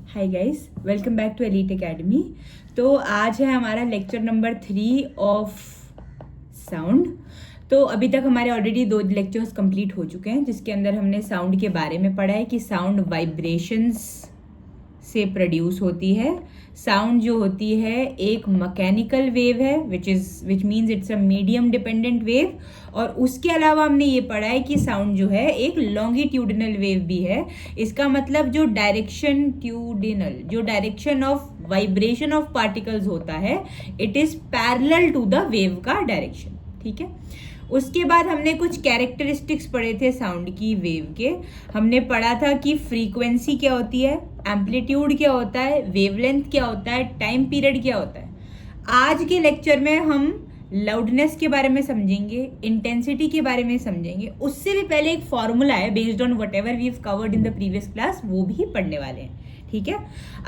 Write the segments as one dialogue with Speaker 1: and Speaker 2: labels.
Speaker 1: Hi guys, welcome back to Elite Academy. तो आज है हमारा लेक्चर नंबर 3 ऑफ साउंड। तो अभी तक हमारे ऑलरेडी 2 लेक्चर्स कंप्लीट हो चुके हैं, जिसके अंदर हमने साउंड के बारे में पढ़ा है कि साउंड वाइब्रेशंस से प्रोड्यूस होती है। साउंड जो होती है एक मैकेनिकल वेव है which means it's a medium dependent wave. और उसके अलावा हमने ये पढ़ा है कि साउंड जो है एक लॉन्गिट्यूडिनल वेव भी है। इसका मतलब जो direction of vibration of particles होता है, it is parallel to the wave का डायरेक्शन। ठीक है, उसके बाद हमने कुछ कैरेक्टरिस्टिक्स पढ़े थे साउंड की वेव के। हमने पढ़ा था कि फ्रीक्वेंसी क्या होती है, एम्पलीट्यूड क्या होता है, वेवलेंथ क्या होता है, टाइम पीरियड क्या होता है। आज के लेक्चर में हम लाउडनेस के बारे में समझेंगे, इंटेंसिटी के बारे में समझेंगे। उससे भी पहले एक फॉर्मूला है based on whatever we have covered in the previous class, वो भी पढ़ने वाले हैं। ठीक है,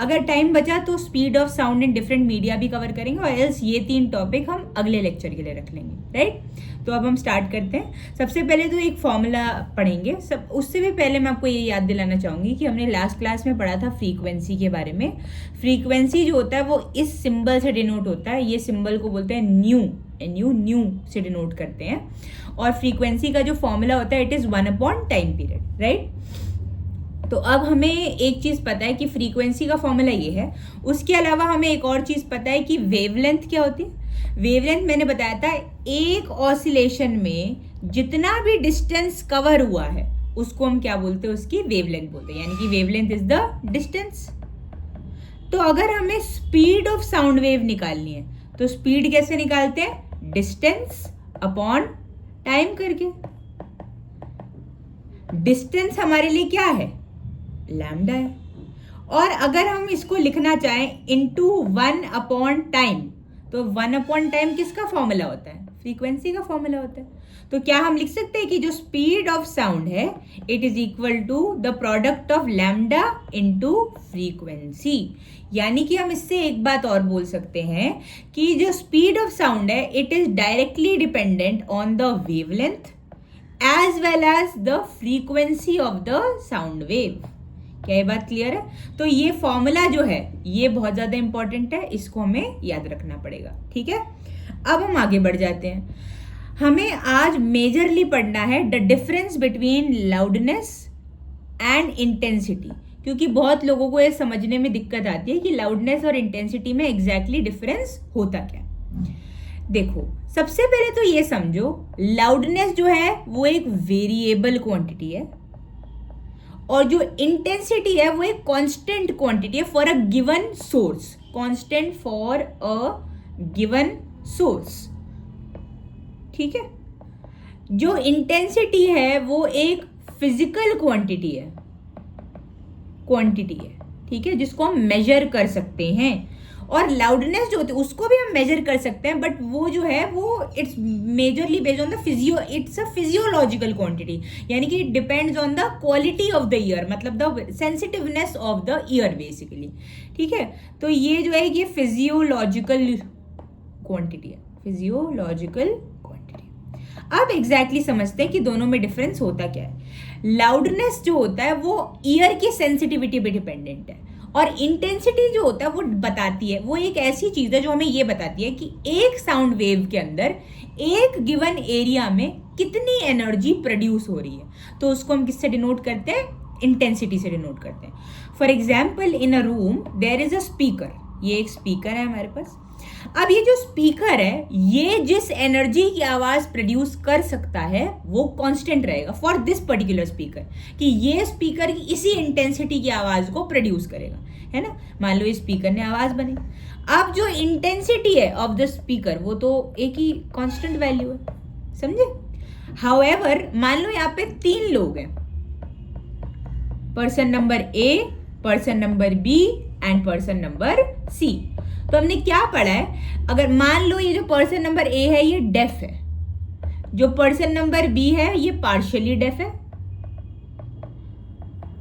Speaker 1: अगर टाइम बचा तो speed of sound in different media भी कवर करेंगे, और एल्स ये 3 टॉपिक हम अगले लेक्चर के लिए रख लेंगे। राइट, तो अब हम स्टार्ट करते हैं। सबसे पहले तो एक फॉर्मूला पढ़ेंगे। उससे भी पहले मैं आपको ये याद दिलाना चाहूँगी कि हमने लास्ट क्लास में पढ़ा था फ्रीक्वेंसी के बारे में। फ्रीक्वेंसी जो होता है वो इस सिंबल से डिनोट होता है। ये सिंबल को बोलते हैं न्यू, न्यू से डिनोट करते हैं। और फ्रीक्वेंसी का जो फॉर्मूला होता है इट इज़ 1/टाइम पीरियड। राइट, तो अब हमें एक चीज़ पता है कि फ्रीक्वेंसी का फॉर्मूला ये है। उसके अलावा हमें एक और चीज़ पता है कि वेवलेंथ क्या होती है। वेवलेंथ मैंने बताया था, एक ऑसिलेशन में जितना भी डिस्टेंस कवर हुआ है उसको हम क्या बोलते हैं, उसकी वेवलेंथ बोलते हैं, यानी कि वेवलेंथ इज द डिस्टेंस। तो अगर हमें स्पीड ऑफ साउंड वेव निकालनी है तो स्पीड कैसे निकालते हैं, डिस्टेंस अपॉन टाइम करके। डिस्टेंस हमारे लिए क्या है, लैम्डा है। और अगर हम इसको लिखना चाहें इनटू 1/टाइम, तो 1/टाइम किसका फॉर्मूला होता है, फ्रीक्वेंसी का फॉर्मूला होता है। तो क्या हम लिख सकते हैं कि जो स्पीड ऑफ साउंड है it is equal to the product of lambda into frequency. यानी कि हम इससे एक बात और बोल सकते हैं कि जो स्पीड ऑफ साउंड है it is directly dependent on the wavelength as well as the frequency of the sound wave. क्या ये बात क्लियर है? तो ये फॉर्मूला जो है ये बहुत ज्यादा इंपॉर्टेंट है, इसको हमें याद रखना पड़ेगा। ठीक है, अब हम आगे बढ़ जाते हैं। हमें आज मेजरली पढ़ना है the difference between loudness and intensity, क्योंकि बहुत लोगों को ये समझने में दिक्कत आती है कि लाउडनेस और इंटेंसिटी में एग्जैक्टली डिफरेंस होता क्या। देखो, सबसे पहले तो ये समझो, लाउडनेस जो है वो एक वेरिएबल क्वांटिटी है और जो इंटेंसिटी है वो एक कांस्टेंट क्वांटिटी है for a given source, constant for a given source. ठीक है, जो इंटेंसिटी है वो एक फिजिकल क्वांटिटी है, ठीक है, जिसको हम मेजर कर सकते हैं। और लाउडनेस जो होती है उसको भी हम मेजर कर सकते हैं, बट वो जो है वो it's majorly based on the it's a physiological quantity, यानी कि it depends on the quality of the ear, मतलब the sensitiveness of the ear basically. ठीक है, तो ये जो है ये फिजियोलॉजिकल क्वांटिटी है, फिजियोलॉजिकल क्वांटिटी। अब एग्जैक्टली समझते हैं कि दोनों में डिफरेंस होता क्या है। लाउडनेस जो होता है वो ईयर की सेंसिटिविटी पे डिपेंडेंट है, और इंटेंसिटी जो होता है वो बताती है, वो एक ऐसी चीज है जो हमें ये बताती है कि एक साउंड वेव के अंदर एक गिवन एरिया में कितनी एनर्जी प्रोड्यूस हो रही है। तो उसको हम किससे डिनोट करते हैं, इंटेंसिटी से डिनोट करते हैं। For example, in a room there is a speaker, ये एक स्पीकर है हमारे पास। अब ये जो स्पीकर है ये जिस एनर्जी की आवाज प्रोड्यूस कर सकता है वो कांस्टेंट रहेगा फॉर दिस पर्टिकुलर स्पीकर, कि ये स्पीकर इसी इंटेंसिटी की आवाज को प्रोड्यूस करेगा, है ना। मान लो इस स्पीकर ने आवाज बनी, अब जो इंटेंसिटी है ऑफ द स्पीकर वो तो एक ही कांस्टेंट वैल्यू है, समझे। हाउएवर, मान लो यहाँ पे 3 लोग हैं, person number A, person number B and person number C. तो हमने क्या पढ़ा है, अगर मान लो ये जो पर्सन नंबर ए है ये डेफ है, जो पर्सन नंबर बी है ये पार्शियली डेफ है,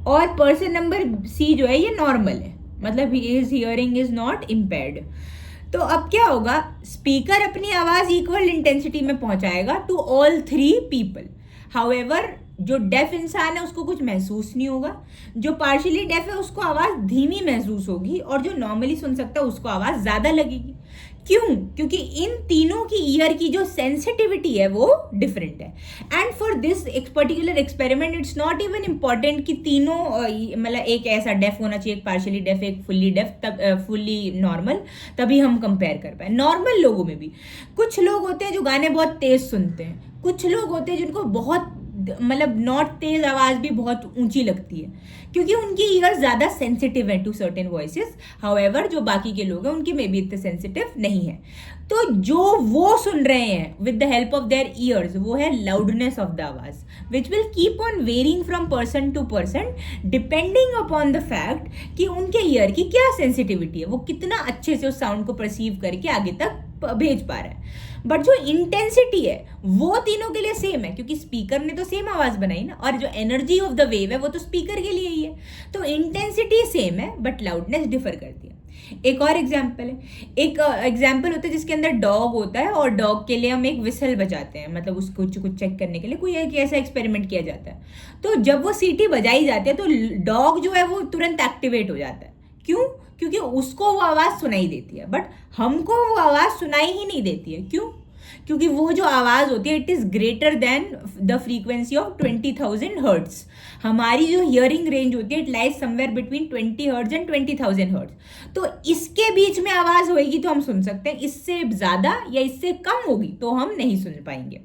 Speaker 1: और पर्सन नंबर सी जो है ये नॉर्मल है, मतलब his hearing is not impaired. तो अब क्या होगा, स्पीकर अपनी आवाज इक्वल इंटेंसिटी में पहुंचाएगा टू ऑल 3 पीपल। हाउएवर जो डेफ इंसान है उसको कुछ महसूस नहीं होगा, जो पार्शियली डेफ है उसको आवाज धीमी महसूस होगी, और जो नॉर्मली सुन सकता है उसको आवाज ज्यादा लगेगी। क्यों? क्योंकि इन तीनों की ईयर की जो सेंसिटिविटी है वो डिफरेंट है। एंड फॉर दिस एक particular experiment it's not even important कि तीनों मतलब एक ऐसा डेफ होना चाहिए, एक पार्शियली डेफ, एक फुल्ली डेफ, तब फुल्ली नॉर्मल, तभी हम कंपेयर कर पाए। नॉर्मल लोगों में भी कुछ लोग होते हैं जो गाने बहुत तेज सुनते हैं, कुछ लोग होते हैं जिनको बहुत मतलब नॉट तेज आवाज भी बहुत ऊंची लगती है, क्योंकि उनकी ईयर ज्यादा सेंसिटिव है टू सर्टेन वॉइसेस। हाउएवर जो बाकी के लोग हैं उनके में भी इतने सेंसिटिव नहीं है। तो जो वो सुन रहे हैं with the help of their ears, वो है लाउडनेस ऑफ द आवाज, which will keep on varying from person to person depending upon the fact कि उनके ईयर की क्या सेंसिटिविटी है, वो कितना अच्छे से उस साउंड को परसीव करके आगे तक भेज पा रहा है। बट जो इंटेंसिटी है वो तीनों के लिए सेम है, क्योंकि स्पीकर ने तो सेम आवाज बनाई ना, और जो एनर्जी ऑफ द वेव है वो तो स्पीकर के लिए ही है। तो इंटेंसिटी सेम है बट लाउडनेस डिफर करती है। एक और एग्जाम्पल है, एक एग्जाम्पल होता है जिसके अंदर डॉग होता है, और डॉग के लिए हम एक विसल बजाते हैं, मतलब उसको कुछ चेक करने के लिए कोई एक ऐसा एक्सपेरिमेंट किया जाता है। तो जब वो सीटी बजाई जाती है तो डॉग जो है वो तुरंत एक्टिवेट हो जाता है। क्यों? क्योंकि उसको वो आवाज सुनाई देती है, बट हमको वो आवाज सुनाई ही नहीं देती है। क्यों? क्योंकि वो जो आवाज होती है it is greater than the frequency of 20,000 hertz. हमारी जो हियरिंग रेंज होती है it lies somewhere between 20 hertz and 20,000 hertz. तो इसके बीच में आवाज होगी तो हम सुन सकते हैं, इससे ज्यादा या इससे कम होगी तो हम नहीं सुन पाएंगे।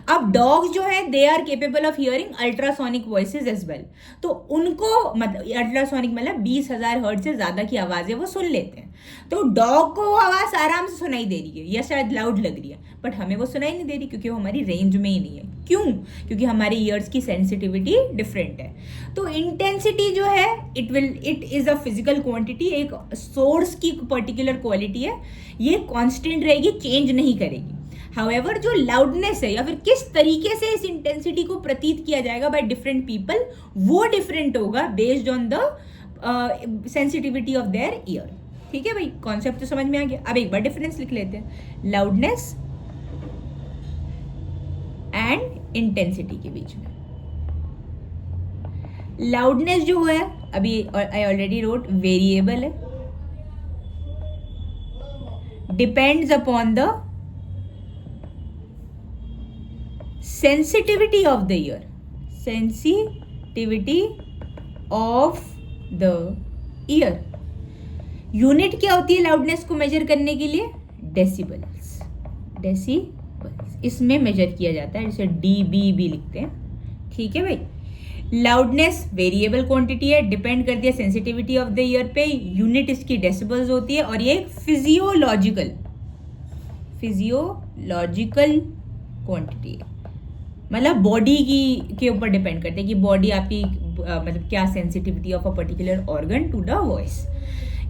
Speaker 1: अब डॉग जो है they are capable of hearing ultrasonic voices as well, तो उनको मतलब अल्ट्रासोनिक मतलब 20,000 हर्ट्ज से ज्यादा की आवाजें वो सुन लेते हैं। तो डॉग को वो आवाज आराम से सुनाई दे रही है या शायद लाउड लग रही है, बट हमें वो सुनाई नहीं दे रही क्योंकि वो हमारी रेंज में ही नहीं है। क्यों? क्योंकि हमारे ईयर्स की सेंसिटिविटी डिफरेंट है। तो इंटेंसिटी जो है it is a physical quantity, एक सोर्स की पर्टिकुलर क्वालिटी है, ये कांस्टेंट रहेगी, चेंज नहीं करेगी। हाउएवर जो लाउडनेस है या फिर किस तरीके से इस इंटेंसिटी को प्रतीत किया जाएगा बाय डिफरेंट पीपल, वो डिफरेंट होगा based on the sensitivity of their year. ठीक है भाई, कॉन्सेप्ट तो समझ में आ गया। अब एक बार डिफरेंस लिख लेते हैं लाउडनेस एंड इंटेंसिटी के बीच में। लाउडनेस जो है अभी आई ऑलरेडी रोट वेरिएबल है, depends upon the sensitivity of the year, sensitivity of the year. Unit क्या होती है लाउडनेस को मेजर करने के लिए? डेसिबल्स, डेसिबल्स इसमें मेजर किया जाता है, जैसे डीबी भी लिखते हैं। ठीक है भाई, लाउडनेस वेरिएबल क्वांटिटी है, डिपेंड करती है सेंसिटिविटी ऑफ द ईयर पे, यूनिट इसकी डेसिबल्स होती है, और ये एक फिजियोलॉजिकल क्वांटिटी है, मतलब बॉडी की के ऊपर डिपेंड करते हैं कि बॉडी आपकी मतलब क्या sensitivity of a particular organ to the voice.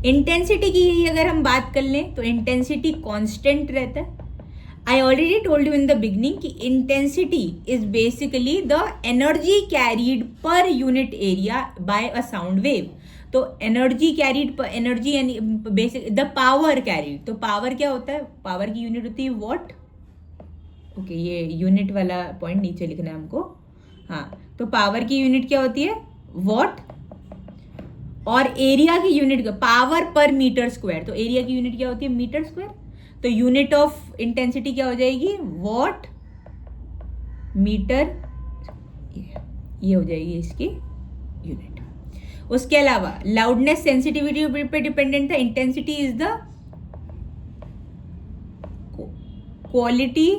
Speaker 1: Intensity की अगर हम बात कर लें तो इंटेंसिटी कांस्टेंट रहता है। I already told you in the beginning कि intensity is basically the energy carried per unit area by a sound wave. तो एनर्जी कैरीड पर एनर्जी यानी बेसिक द पावर कैरीड। तो पावर क्या होता है? Power की यूनिट होती है वॉट। ओके, ये यूनिट वाला पॉइंट नीचे लिखना है हमको। हाँ, तो पावर की यूनिट क्या होती है? वॉट। और एरिया की unit power per meter square, तो एरिया की यूनिट क्या होती है? Meter square. तो यूनिट ऑफ इंटेंसिटी क्या हो जाएगी? वॉट मीटर, ये हो जाएगी इसकी यूनिट। उसके अलावा लाउडनेस सेंसिटिविटी पे डिपेंडेंट था। इंटेंसिटी इज द क्वालिटी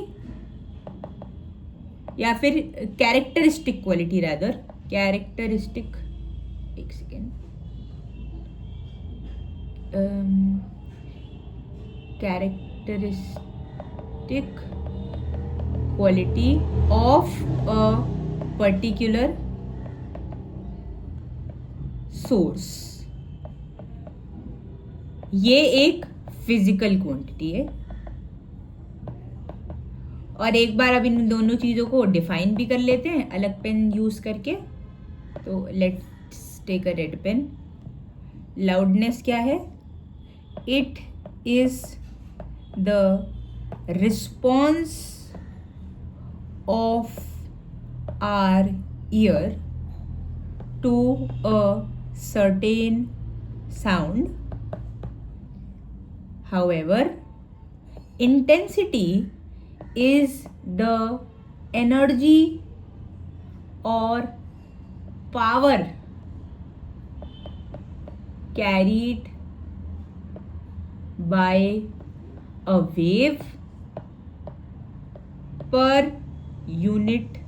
Speaker 1: या फिर कैरेक्टरिस्टिक क्वालिटी, रादर कैरेक्टरिस्टिक, एक second, characteristic quality of a particular source. ये एक फिजिकल क्वांटिटी है। और एक बार अब इन दोनों चीज़ों को डिफाइन भी कर लेते हैं अलग पेन यूज करके। तो let's take a red pen. Loudness क्या है? It is the response of our ear to a certain sound. However, intensity is the energy or power carried by a wave per unit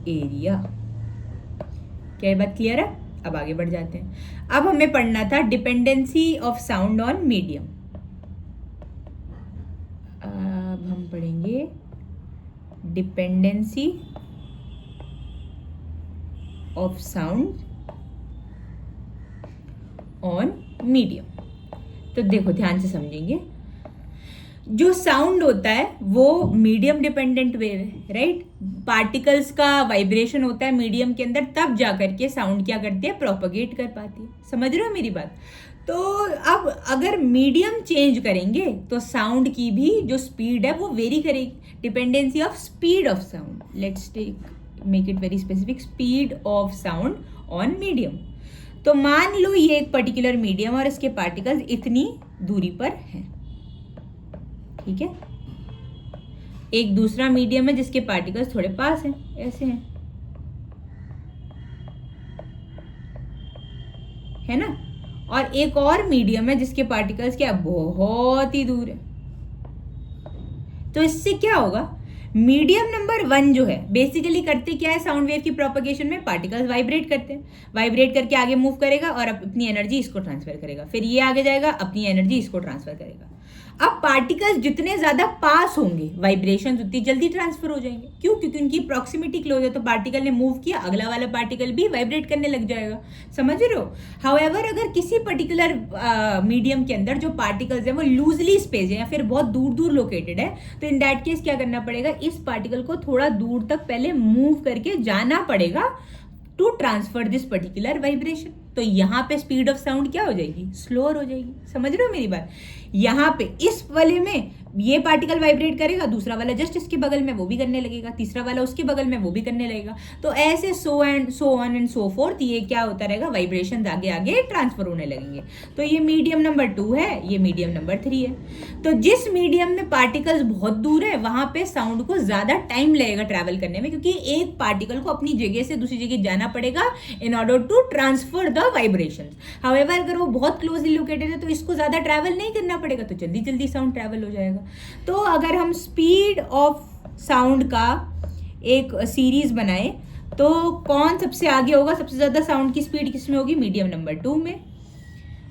Speaker 1: area. क्या ये बात clear है? अब आगे बढ़ जाते हैं. अब हमें पढ़ना था dependency of sound on medium. अब हम पढ़ेंगे dependency of sound on medium. तो देखो ध्यान से समझेंगे. जो साउंड होता है वो मीडियम डिपेंडेंट वेव है, राइट. पार्टिकल्स का वाइब्रेशन होता है मीडियम के अंदर, तब जाकर के साउंड क्या करती है, प्रोपगेट कर पाती है. समझ रहे हो मेरी बात? तो अब अगर मीडियम चेंज करेंगे तो साउंड की भी जो स्पीड है वो वेरी करेगी. Dependency of speed of sound. Let's make it very specific. Speed of sound on medium. तो मान लो ये एक पर्टिकुलर मीडियम और इसके पार्टिकल्स इतनी दूरी पर हैं, ठीक है. एक दूसरा मीडियम है जिसके पार्टिकल्स थोड़े पास हैं, ऐसे हैं, है ना. और एक और मीडियम है जिसके पार्टिकल्स क्या बहुत ही दूर है. तो इससे क्या होगा, मीडियम नंबर 1 जो है बेसिकली करते क्या है, साउंड वेव की प्रोपगेशन में पार्टिकल्स वाइब्रेट करते हैं. वाइब्रेट करके आगे मूव करेगा और अपनी एनर्जी इसको ट्रांसफर करेगा. फिर ये आगे जाएगा, अपनी एनर्जी इसको ट्रांसफर करेगा. अब पार्टिकल्स जितने ज्यादा पास होंगे वाइब्रेशन उतनी जल्दी ट्रांसफर हो जाएंगे. क्यों? क्योंकि उनकी प्रॉक्सिमिटी क्लोज है. तो पार्टिकल ने मूव किया, अगला वाला पार्टिकल भी वाइब्रेट करने लग जाएगा. समझ रहे हो? हाउएवर अगर किसी पर्टिकुलर मीडियम के अंदर जो पार्टिकल्स है वो लूजली स्पेस है या फिर बहुत दूर दूर लोकेटेड है, तो इन दैट केस क्या करना पड़ेगा, इस पार्टिकल को थोड़ा दूर तक पहले मूव करके जाना पड़ेगा to transfer this particular vibration. तो यहाँ पे स्पीड ऑफ साउंड क्या हो जाएगी, स्लोअर हो जाएगी. समझ रहे हो मेरी बात? यहाँ पे इस वाले में ये पार्टिकल वाइब्रेट करेगा, दूसरा वाला जस्ट इसके बगल में वो भी करने लगेगा, तीसरा वाला उसके बगल में वो भी करने लगेगा. तो ऐसे so on and so fourth ये क्या होता रहेगा, वाइब्रेशन आगे आगे ट्रांसफर होने लगेंगे. तो ये मीडियम नंबर 2 है, ये मीडियम नंबर 3 है. तो जिस मीडियम में पार्टिकल्स बहुत दूर है वहां पे साउंड को ज्यादा टाइम लगेगा ट्रैवल करने में, क्योंकि एक पार्टिकल को अपनी जगह से दूसरी जगह जाना पड़ेगा in order to transfer the vibration. However अगर वो बहुत क्लोजली लोकेटेड है तो इसको ज्यादा ट्रैवल नहीं करना पड़ेगा, तो जल्दी जल्दी साउंड ट्रैवल हो जाएगा. तो अगर हम स्पीड ऑफ साउंड का एक सीरीज बनाए तो कौन सबसे आगे होगा, सबसे ज्यादा साउंड की स्पीड किसमें होगी, मीडियम नंबर 2 में.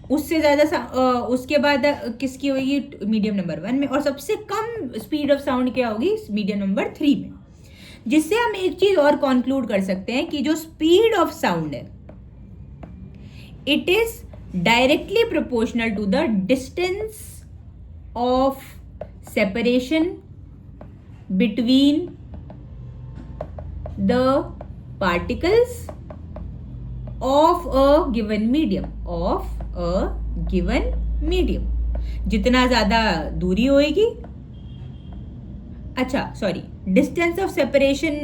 Speaker 1: उससे ज्यादा उसके बाद किसकी होगी, मीडियम नंबर 1 में. और सबसे कम स्पीड ऑफ साउंड क्या होगी, मीडियम नंबर 3 में. जिससे हम एक चीज और कंक्लूड कर सकते हैं कि जो स्पीड ऑफ साउंड है it is directly proportional to the distance of separation between the particles of a given medium. जितना ज्यादा दूरी होएगी, अच्छा सॉरी, डिस्टेंस ऑफ सेपरेशन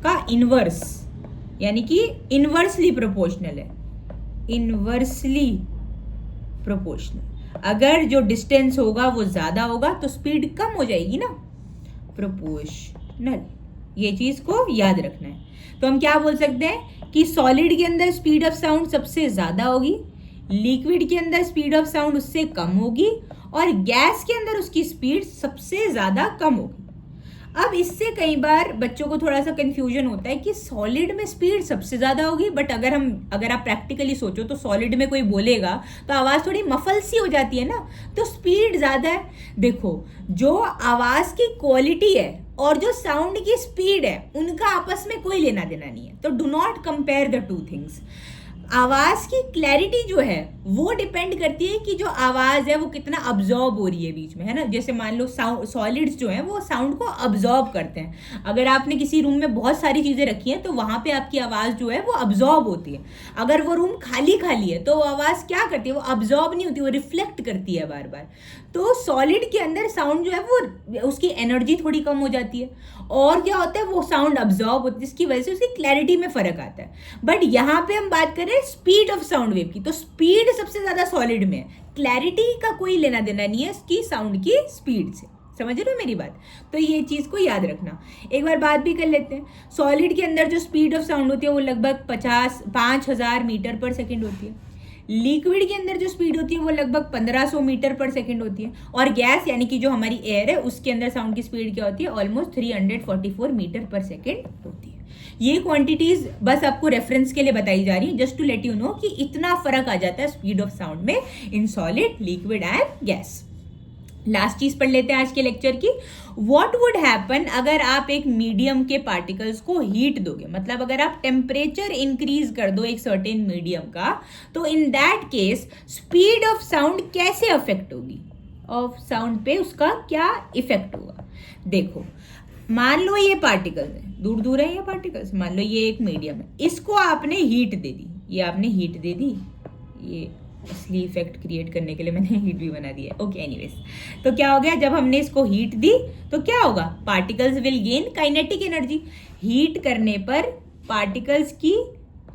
Speaker 1: का इनवर्स, यानी कि इनवर्सली प्रोपोर्शनल है. Inversely proportional. अगर जो डिस्टेंस होगा वो ज्यादा होगा तो स्पीड कम हो जाएगी ना, प्रोपोर्शनल. ये चीज को याद रखना है. तो हम क्या बोल सकते हैं कि सॉलिड के अंदर स्पीड ऑफ साउंड सबसे ज्यादा होगी, लिक्विड के अंदर स्पीड ऑफ साउंड उससे कम होगी, और गैस के अंदर उसकी स्पीड सबसे ज्यादा कम होगी. अब इससे कई बार बच्चों को थोड़ा सा कंफ्यूजन होता है कि सॉलिड में स्पीड सबसे ज्यादा होगी, बट अगर आप प्रैक्टिकली सोचो तो सॉलिड में कोई बोलेगा तो आवाज थोड़ी मफल सी हो जाती है ना, तो स्पीड ज्यादा है. देखो, जो आवाज की क्वालिटी है और जो साउंड की स्पीड है उनका आपस में कोई लेना देना नहीं है. तो do not compare the two things. आवाज की क्लैरिटी जो है वो डिपेंड करती है कि जो आवाज है वो कितना अब्जॉर्ब हो रही है बीच में, है ना। जैसे मान लो सॉलिड्स जो हैं वो साउंड को अब्जॉर्ब करते हैं। अगर आपने किसी रूम में बहुत सारी चीजें रखी हैं तो वहां पे आपकी आवाज जो है वो अब्जॉर्ब होती है। अगर वो रूम खाली खाली है तो वो आवाज क्या करती है, वो अब्जॉर्ब नहीं होती, वो रिफ्लेक्ट करती है बार बार। तो सॉलिड के अंदर साउंड जो है वो उसकी एनर्जी थोड़ी कम हो जाती है और क्या होता है, वो साउंड अब्जॉर्ब होती है, जिसकी वजह से उसकी क्लैरिटी में फर्क आता है। बट यहाँ पे हम बात कर रहे हैं स्पीड ऑफ साउंड वेव की, तो स्पीड सबसे ज्यादा सॉलिड में है, क्लैरिटी का कोई लेना देना नहीं है इसकी साउंड की स्पीड से। समझ रहे हो मेरी बात? तो ये चीज को याद रखना। एक बार बात भी कर लेते हैं। सॉलिड के अंदर जो स्पीड ऑफ साउंड होती है वो लगभग 5000 मीटर पर सेकेंड होती है। लिक्विड के अंदर जो स्पीड होती है वो लगभग 1500 मीटर पर सेकेंड होती है। और गैस यानी कि जो हमारी एयर है उसके अंदर साउंड की स्पीड क्या होती है, ऑलमोस्ट 344 मीटर पर सेकेंड होती है। ये क्वांटिटीज बस आपको रेफरेंस के लिए बताई जा रही है, just to let you know कि इतना फर्क आ जाता है स्पीड ऑफ साउंड में in solid, liquid and gas. Last चीज पढ़ लेते हैं आज के लेक्चर की। व्हाट वुड हैपन अगर आप एक मीडियम के पार्टिकल्स को हीट दोगे, मतलब अगर आप टेम्परेचर इंक्रीज कर दो एक सर्टेन मीडियम का, तो in that case speed of sound कैसे अफेक्ट होगी, ऑफ साउंड पे उसका क्या इफेक्ट होगा। देखो मान लो ये पार्टिकल्स है, दूर दूर है ये पार्टिकल्स, मान लो ये एक मीडियम है, इसको आपने हीट दे दी, ये आपने हीट दे दी, ये असली इफेक्ट क्रिएट करने के लिए मैंने हीट भी बना दिया। ओके एनीवेज, तो क्या हो गया, जब हमने इसको हीट दी तो क्या होगा, particles will gain kinetic energy. Heat करने पर पार्टिकल्स की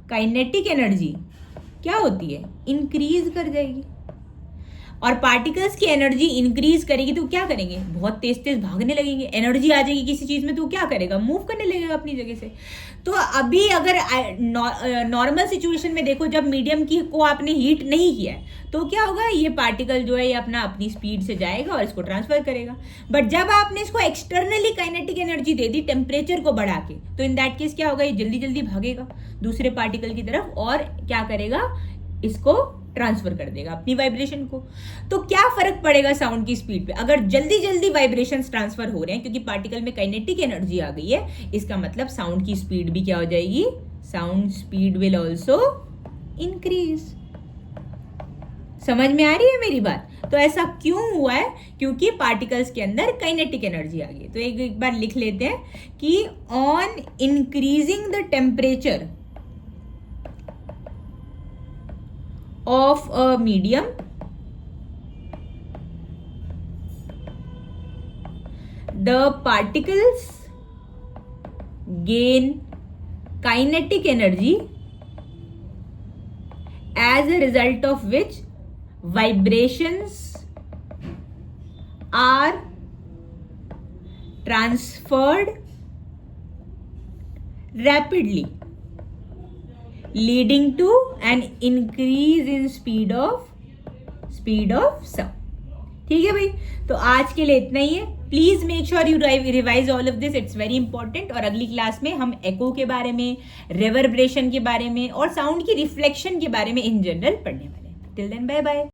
Speaker 1: काइनेटिक एनर्जी क्या होती है, इंक्रीज कर जाएगी। और पार्टिकल्स की एनर्जी इंक्रीज करेगी तो क्या करेंगे, बहुत तेज तेज भागने लगेंगे, एनर्जी आ जाएगी किसी चीज में तो क्या करेगा, मूव करने लगेगा अपनी जगह से। तो अभी अगर नॉर्मल सिचुएशन में देखो, जब मीडियम की को आपने हीट नहीं किया है तो क्या होगा, ये पार्टिकल जो है ये अपनी स्पीड से जाएगा और इसको ट्रांसफर करेगा। बट जब आपने इसको एक्सटर्नली काइनेटिक एनर्जी दे दी टेम्परेचर को बढ़ा के, तो इन दैट केस क्या होगा, ये जल्दी जल्दी भागेगा दूसरे पार्टिकल की तरफ और क्या करेगा, इसको ट्रांसफर कर देगा अपनी वाइब्रेशन को। तो क्या फर्क पड़ेगा साउंड की स्पीड पे, अगर जल्दी जल्दी वाइब्रेशंस ट्रांसफर हो रहे हैं क्योंकि पार्टिकल में काइनेटिक एनर्जी आ गई है, इसका मतलब साउंड की स्पीड भी क्या हो जाएगी, sound speed will also increase. समझ में आ रही है मेरी बात? तो ऐसा क्यों हुआ है, क्योंकि पार्टिकल्स के अंदर काइनेटिक एनर्जी आ गई। तो एक बार लिख लेते हैं कि on increasing the temperature of a medium, the particles gain kinetic energy, as a result of which vibrations are transferred rapidly, leading to an increase in speed of sound। ठीक है भाई, तो आज के लिए इतना ही है। Please make sure you revise all of this, it's very important. और अगली क्लास में हम एको के बारे में, रिवर्बरेशन के बारे में और साउंड की रिफ्लेक्शन के बारे में इन जनरल पढ़ने वाले हैं। Till then bye bye.